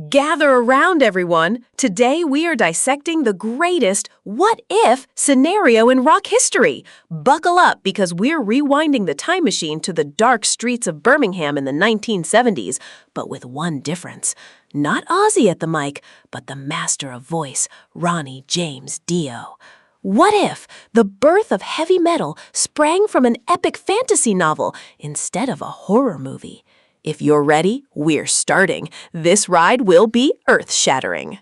Gather around, everyone. Today we are dissecting the greatest what-if scenario in rock history. Buckle up because we're rewinding the time machine to the dark streets of Birmingham in the 1970s, but with one difference. Not Ozzy at the mic, but the master of voice, Ronnie James Dio. What if the birth of heavy metal sprang from an epic fantasy novel instead of a horror movie? If you're ready, we're starting. This ride will be earth-shattering.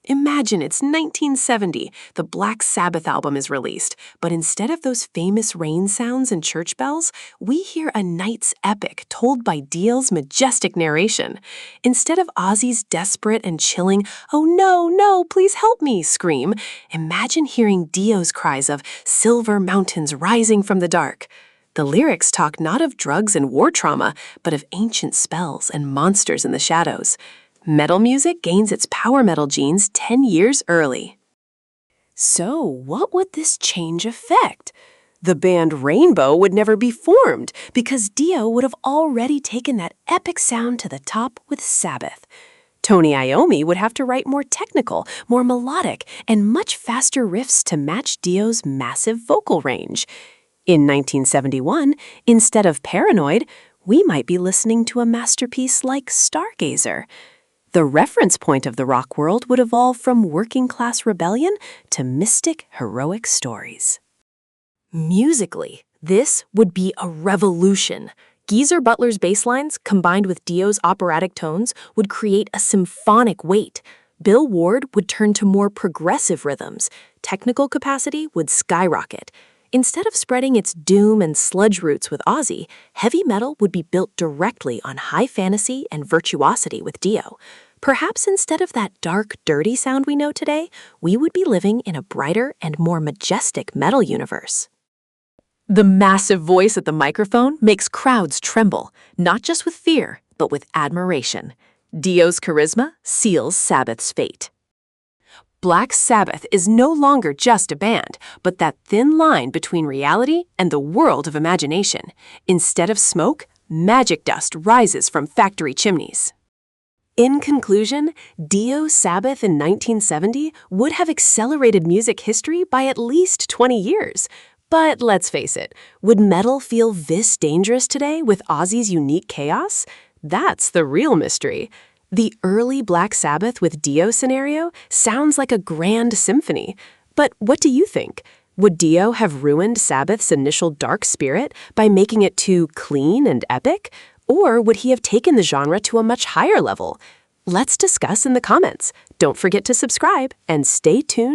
Imagine it's 1970. The Black Sabbath album is released, but instead of those famous rain sounds and church bells, we hear a knight's epic told by Dio's majestic narration. Instead of Ozzy's desperate and chilling, "Oh no, no, please help me," scream, imagine hearing Dio's cries of silver mountains rising from the dark. The lyrics talk not of drugs and war trauma, but of ancient spells and monsters in the shadows. Metal music gains its power metal genes 10 years early. So, what would this change affect? The band Rainbow would never be formed because Dio would have already taken that epic sound to the top with Sabbath. Tony Iommi would have to write more technical, more melodic, and much faster riffs to match Dio's massive vocal range. In 1971, instead of Paranoid, we might be listening to a masterpiece like Stargazer. The reference point of the rock world would evolve from working-class rebellion to mystic, heroic stories. Musically, this would be a revolution. Geezer Butler's bass lines, combined with Dio's operatic tones, would create a symphonic weight. Bill Ward would turn to more progressive rhythms. Technical capacity would skyrocket. Instead of spreading its doom and sludge roots with Ozzy, heavy metal would be built directly on high fantasy and virtuosity with Dio. Perhaps instead of that dark, dirty sound we know today, we would be living in a brighter and more majestic metal universe. The massive voice at the microphone makes crowds tremble, not just with fear, but with admiration. Dio's charisma seals Sabbath's fate. Black Sabbath is no longer just a band, but that thin line between reality and the world of imagination. Instead of smoke, magic dust rises from factory chimneys. In conclusion, Dio's Sabbath in 1970 would have accelerated music history by at least 20 years. But let's face it, would metal feel this dangerous today with Ozzy's unique chaos? That's the real mystery. The early Black Sabbath with Dio scenario sounds like a grand symphony. But what do you think? Would Dio have ruined Sabbath's initial dark spirit by making it too clean and epic? Or would he have taken the genre to a much higher level? Let's discuss in the comments. Don't forget to subscribe and stay tuned